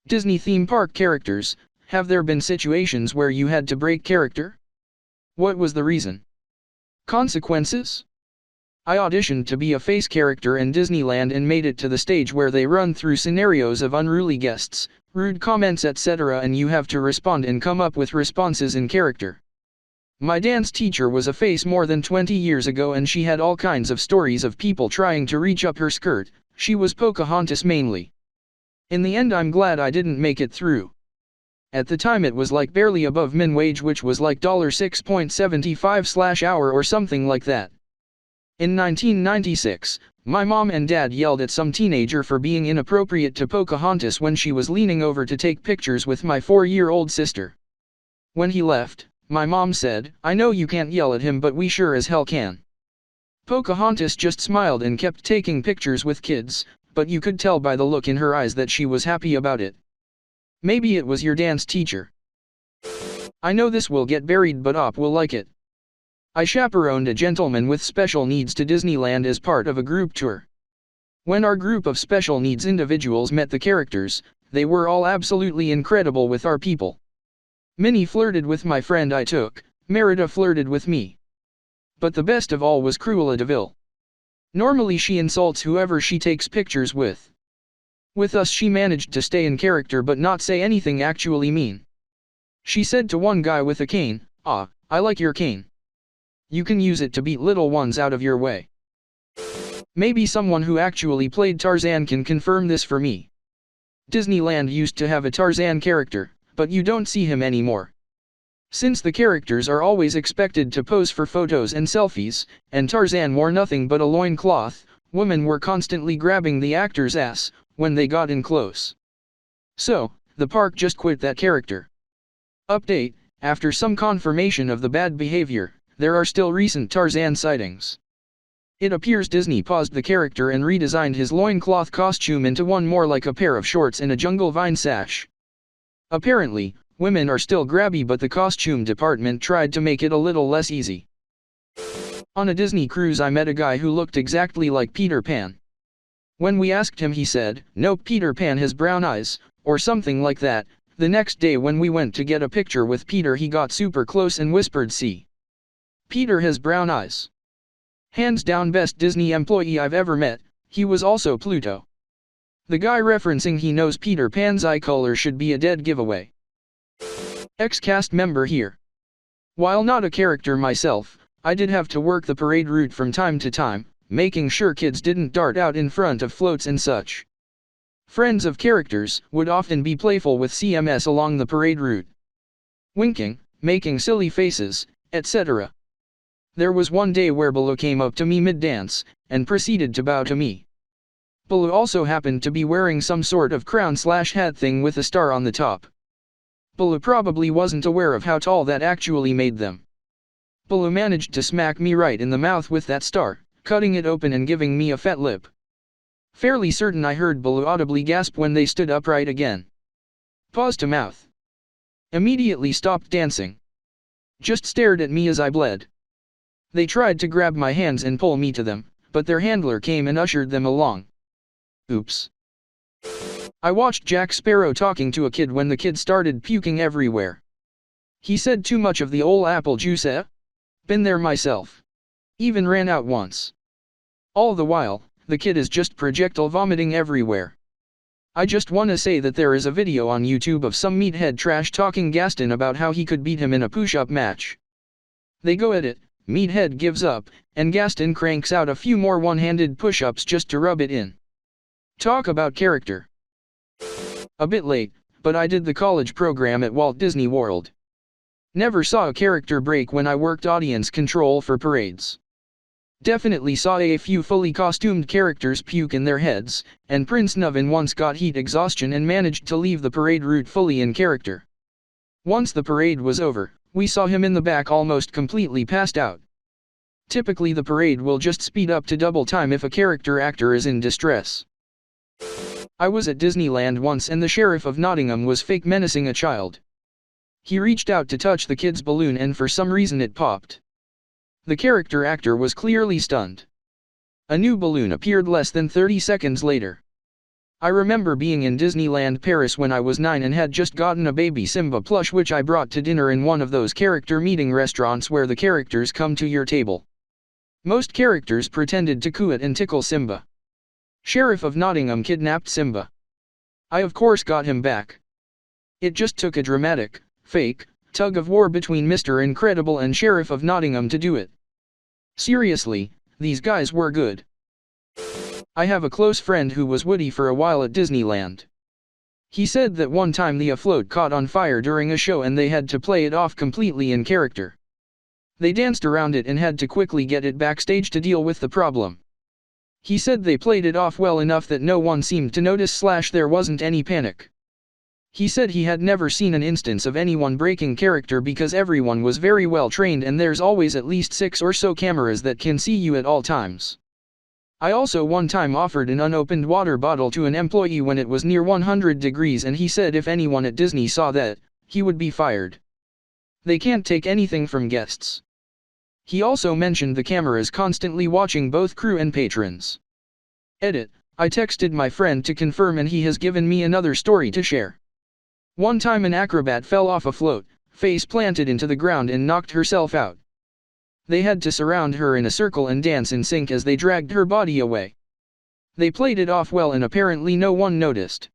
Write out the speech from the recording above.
Disney theme park characters, have there been situations where you had to break character? What was the reason? Consequences? I auditioned to be a face character in Disneyland and made it to the stage where they run through scenarios of unruly guests, rude comments etc. and you have to respond and come up with responses in character. My dance teacher was a face more than 20 years ago and she had all kinds of stories of people trying to reach up her skirt. She was Pocahontas mainly. In the end I'm glad I didn't make it through. At the time it was like barely above min wage, which was like $6.75/hour or something like that. In 1996, my mom and dad yelled at some teenager for being inappropriate to Pocahontas when she was leaning over to take pictures with my 4-year-old sister. When he left, my mom said, "I know you can't yell at him, but we sure as hell can." Pocahontas just smiled and kept taking pictures with kids, but you could tell by the look in her eyes that she was happy about it. Maybe it was your dance teacher. I know this will get buried, but Op will like it. I chaperoned a gentleman with special needs to Disneyland as part of a group tour. When our group of special needs individuals met the characters, they were all absolutely incredible with our people. Minnie flirted with my friend I took, Merida flirted with me. But the best of all was Cruella de Vil. Normally she insults whoever she takes pictures with. With us she managed to stay in character but not say anything actually mean. She said to one guy with a cane, "Ah, I like your cane. You can use it to beat little ones out of your way." Maybe someone who actually played Tarzan can confirm this for me. Disneyland used to have a Tarzan character, but you don't see him anymore. Since the characters are always expected to pose for photos and selfies, and Tarzan wore nothing but a loincloth, women were constantly grabbing the actor's ass when they got in close. So, the park just quit that character. Update: after some confirmation of the bad behavior, there are still recent Tarzan sightings. It appears Disney paused the character and redesigned his loincloth costume into one more like a pair of shorts and a jungle vine sash. Apparently, women are still grabby, but the costume department tried to make it a little less easy. On a Disney cruise I met a guy who looked exactly like Peter Pan. When we asked him he said, "Nope, Peter Pan has brown eyes," or something like that. The next day when we went to get a picture with Peter he got super close and whispered, "See, Peter has brown eyes." Hands down best Disney employee I've ever met. He was also Pluto. The guy referencing he knows Peter Pan's eye color should be a dead giveaway. Ex-cast member here. While not a character myself, I did have to work the parade route from time to time, making sure kids didn't dart out in front of floats and such. Friends of characters would often be playful with CMS along the parade route, winking, making silly faces, etc. There was one day where Baloo came up to me mid-dance, and proceeded to bow to me. Baloo also happened to be wearing some sort of crown/hat thing with a star on the top. Baloo probably wasn't aware of how tall that actually made them. Baloo managed to smack me right in the mouth with that star, cutting it open and giving me a fat lip. Fairly certain I heard Baloo audibly gasp when they stood upright again. Paws to mouth. Immediately stopped dancing. Just stared at me as I bled. They tried to grab my hands and pull me to them, but their handler came and ushered them along. Oops. I watched Jack Sparrow talking to a kid when the kid started puking everywhere. He said, "Too much of the ol' apple juice, eh? Been there myself. Even ran out once." All the while, the kid is just projectile vomiting everywhere. I just wanna say that there is a video on YouTube of some meathead trash talking Gaston about how he could beat him in a push-up match. They go at it, meathead gives up, and Gaston cranks out a few more one-handed push-ups just to rub it in. Talk about character. A bit late, but I did the college program at Walt Disney World. Never saw a character break when I worked audience control for parades. Definitely saw a few fully costumed characters puke in their heads, and Prince Navin once got heat exhaustion and managed to leave the parade route fully in character. Once the parade was over, we saw him in the back almost completely passed out. Typically the parade will just speed up to double time if a character actor is in distress. I was at Disneyland once and the sheriff of Nottingham was fake menacing a child. He reached out to touch the kid's balloon and for some reason it popped. The character actor was clearly stunned. A new balloon appeared less than 30 seconds later. I remember being in Disneyland Paris when I was 9 and had just gotten a baby Simba plush which I brought to dinner in one of those character meeting restaurants where the characters come to your table. Most characters pretended to coo it and tickle Simba. Sheriff of Nottingham kidnapped Simba. I of course got him back. It just took a dramatic, fake, tug of war between Mr. Incredible and Sheriff of Nottingham to do it. Seriously, these guys were good. I have a close friend who was Woody for a while at Disneyland. He said that one time the float caught on fire during a show and they had to play it off completely in character. They danced around it and had to quickly get it backstage to deal with the problem. He said they played it off well enough that no one seemed to notice / there wasn't any panic. He said he had never seen an instance of anyone breaking character because everyone was very well trained and there's always at least 6 or so cameras that can see you at all times. I also one time offered an unopened water bottle to an employee when it was near 100 degrees and he said if anyone at Disney saw that, he would be fired. They can't take anything from guests. He also mentioned the cameras constantly watching both crew and patrons. Edit, I texted my friend to confirm and he has given me another story to share. One time an acrobat fell off a float, face planted into the ground and knocked herself out. They had to surround her in a circle and dance in sync as they dragged her body away. They played it off well and apparently no one noticed.